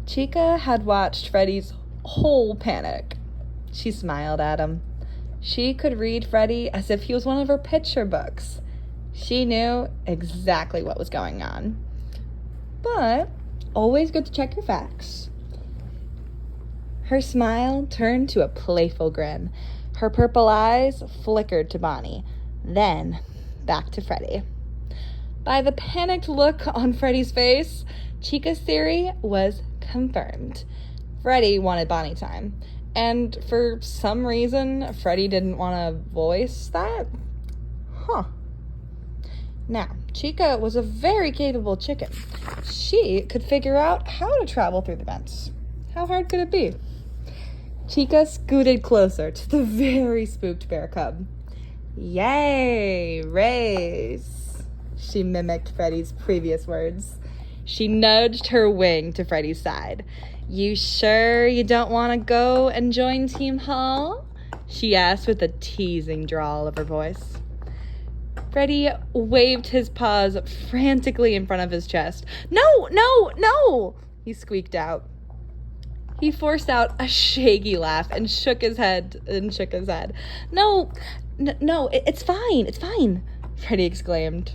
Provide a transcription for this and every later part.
Chica had watched Freddy's whole panic. She smiled at him. She could read Freddy as if he was one of her picture books. She knew exactly what was going on. But always good to check your facts. Her smile turned to a playful grin. Her purple eyes flickered to Bonnie, then back to Freddy. By the panicked look on Freddy's face, Chica's theory was confirmed. Freddy wanted Bonnie time, and for some reason, Freddy didn't want to voice that? Now, Chica was a very capable chicken. She could figure out how to travel through the vents. How hard could it be? Chica scooted closer to the very spooked bear cub. Yay, race! She mimicked Freddy's previous words. She nudged her wing to Freddy's side. You sure you don't want to go and join Team Hall? She asked with a teasing drawl of her voice. Freddy waved his paws frantically in front of his chest. No, no, no! He squeaked out. He forced out a shaky laugh and shook his head. No, it's fine, Freddy exclaimed.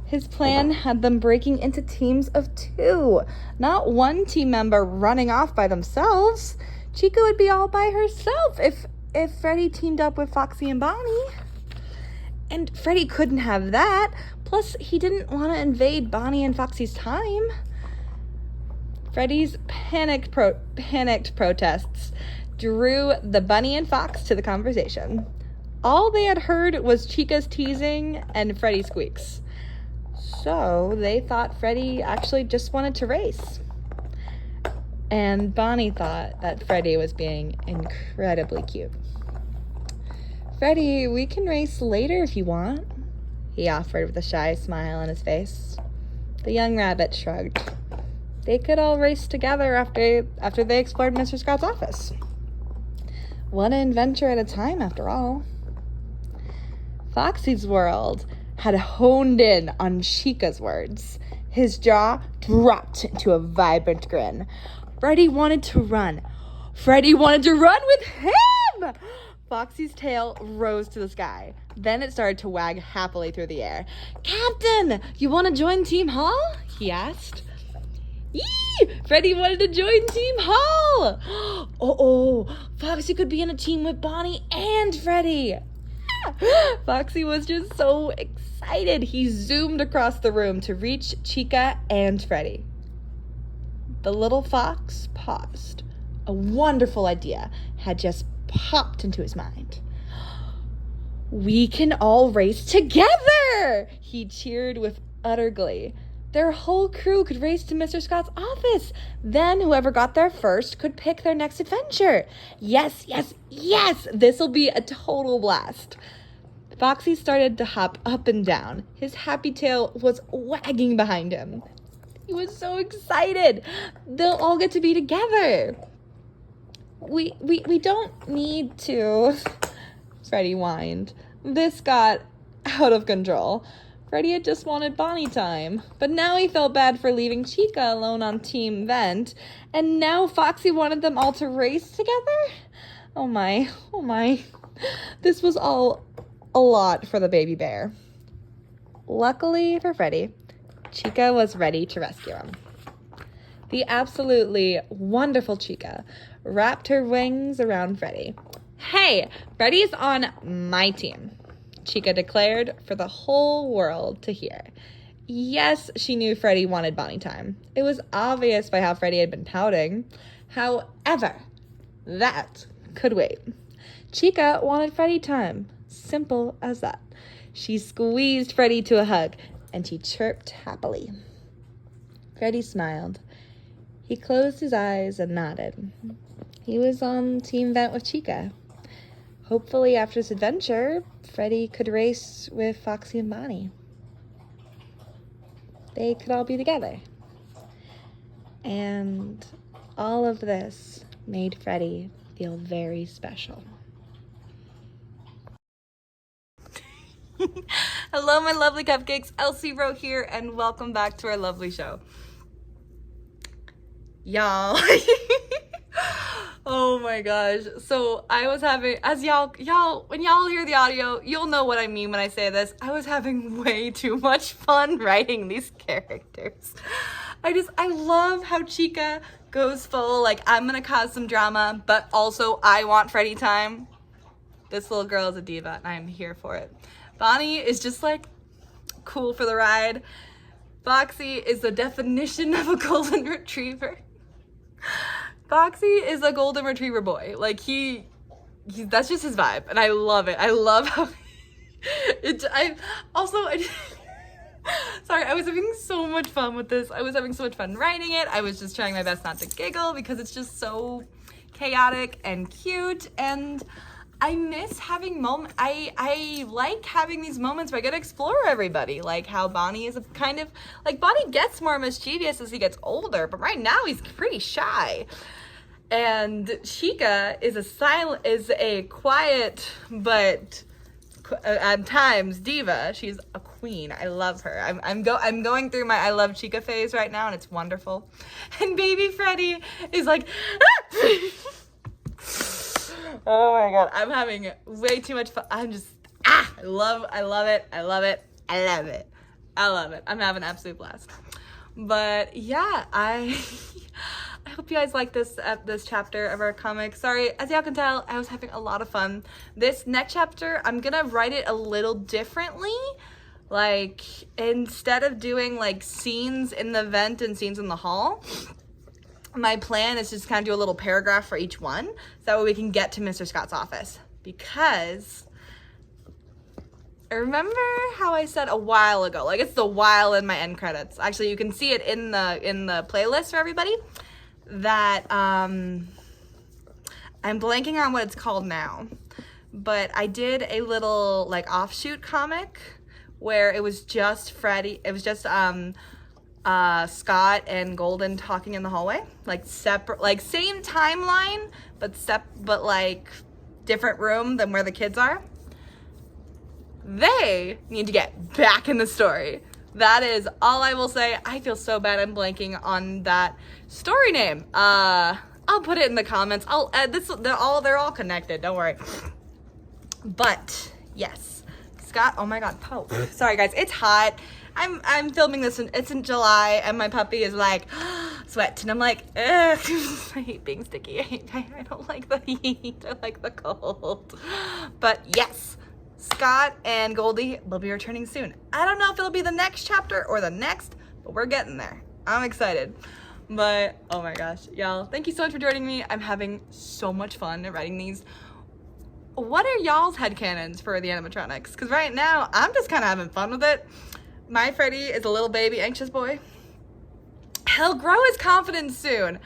His plan had them breaking into teams of 2, not one team member running off by themselves. Chica would be all by herself if Freddy teamed up with Foxy and Bonnie. And Freddy couldn't have that. Plus, he didn't want to invade Bonnie and Foxy's time. Freddy's panicked protests drew the bunny and Fox to the conversation. All they had heard was Chica's teasing and Freddy's squeaks. So they thought Freddy actually just wanted to race. And Bonnie thought that Freddy was being incredibly cute. Freddy, we can race later if you want, he offered with a shy smile on his face. The young rabbit shrugged. They could all race together after they explored Mr. Scott's office. One adventure at a time, after all. Foxy's world had honed in on Chica's words. His jaw dropped into a vibrant grin. Freddy wanted to run. Freddy wanted to run with him! Foxy's tail rose to the sky. Then it started to wag happily through the air. Captain, you want to join Team Hall? He asked. Yee! Freddy wanted to join Team Hall! Foxy could be in a team with Bonnie and Freddy. Foxy was just so excited. He zoomed across the room to reach Chica and Freddy. The little fox paused. A wonderful idea had just popped into his mind. We can all race together! He cheered with utter glee. Their whole crew could race to Mr. Scott's office. Then whoever got there first could pick their next adventure. Yes! This'll be a total blast. Foxy started to hop up and down. His happy tail was wagging behind him. He was so excited. They'll all get to be together. We don't need to, Freddy whined. This got out of control. Freddy had just wanted Bonnie time, but now he felt bad for leaving Chica alone on Team Vent, and now Foxy wanted them all to race together? Oh my. This was all a lot for the baby bear. Luckily for Freddy, Chica was ready to rescue him. The absolutely wonderful Chica wrapped her wings around Freddy. Hey, Freddy's on my team, Chica declared for the whole world to hear. Yes, she knew Freddy wanted Bonnie time. It was obvious by how Freddy had been pouting. However, that could wait. Chica wanted Freddy time. Simple as that. She squeezed Freddy to a hug, and she chirped happily. Freddy smiled. He closed his eyes and nodded. He was on Team Vent with Chica. Hopefully, after this adventure, Freddy could race with Foxy and Bonnie. They could all be together. And all of this made Freddy feel very special. Hello, my lovely cupcakes. Elsie Rowe here, and welcome back to our lovely show. Y'all. Oh my gosh. So I was having, as y'all, when y'all hear the audio, you'll know what I mean when I say this. I was having way too much fun writing these characters. I love how Chica goes full, like, I'm gonna cause some drama, but also I want Freddy time. This little girl is a diva, and I'm here for it. Bonnie is just, like, cool for the ride. Foxy is the definition of a golden retriever. Foxy is a golden retriever boy. Like, he that's just his vibe, and I love it. I love how sorry, I was having so much fun with this. I was having so much fun writing it. I was just trying my best not to giggle because it's just so chaotic and cute, and I miss having moments. I like having these moments where I get to explore everybody, like how Bonnie is a kind of, like, Bonnie gets more mischievous as he gets older, but right now he's pretty shy. And Chica is a quiet, but at times diva. She's a queen. I love her. I'm going through my I love Chica phase right now, and it's wonderful. And baby Freddy is like, ah! Oh my god, I'm having way too much fun. I'm just, I love it. I'm having an absolute blast. But yeah, I hope you guys like this chapter of our comic. Sorry, as y'all can tell, I was having a lot of fun. This next chapter, I'm gonna write it a little differently. Like, instead of doing like scenes in the vent and scenes in the hall, my plan is just kind of do a little paragraph for each one, so that way we can get to Mr. Scott's office. Because I remember how I said a while ago, like, it's the while in my end credits. Actually, you can see it in the playlist for everybody, that I'm blanking on what it's called now, but I did a little like offshoot comic where it was just Freddy. It was just Scott and Golden talking in the hallway, like separate, like same timeline, but like different room than where the kids are. They need to get back in the story. That is all I will say. I feel so bad I'm blanking on that story name. I'll put it in the comments. I'll add this. They're all connected. Don't worry. But yes, Scott. Oh my God, Poe. Sorry guys, it's hot. I'm filming this. It's in July, and my puppy is like sweat, and I'm like, ugh, I hate being sticky. I don't like the heat. I like the cold. But yes, Scott and Goldie will be returning soon. I don't know if it'll be the next chapter or the next, but we're getting there. I'm excited. But oh my gosh, y'all, thank you so much for joining me. I'm having so much fun writing these. What are y'all's headcanons for the animatronics? Because right now, I'm just kind of having fun with it. My Freddy is a little baby anxious boy. He'll grow his confidence soon,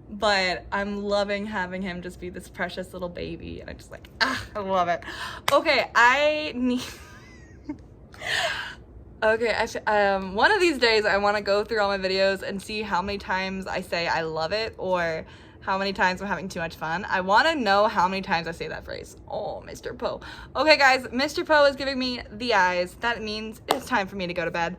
but I'm loving having him just be this precious little baby, and I just like, I love it. Okay, I need one of these days I want to go through all my videos and see how many times I say I love it, or how many times I'm having too much fun. I want to know how many times I say that phrase. Oh, Mr. Poe. Okay guys, Mr. Poe is giving me the eyes. That means it's time for me to go to bed.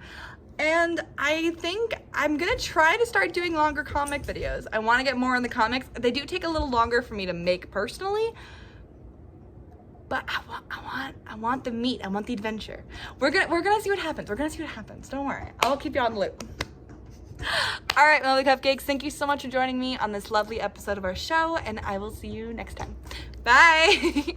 And I think I'm gonna try to start doing longer comic videos. I want to get more in the comics. They do take a little longer for me to make personally, but I want the meat. I want the adventure. We're gonna see what happens. We're gonna see what happens. Don't worry. I'll keep you on the loop. All right, my lovely cupcakes. Thank you so much for joining me on this lovely episode of our show, and I will see you next time. Bye.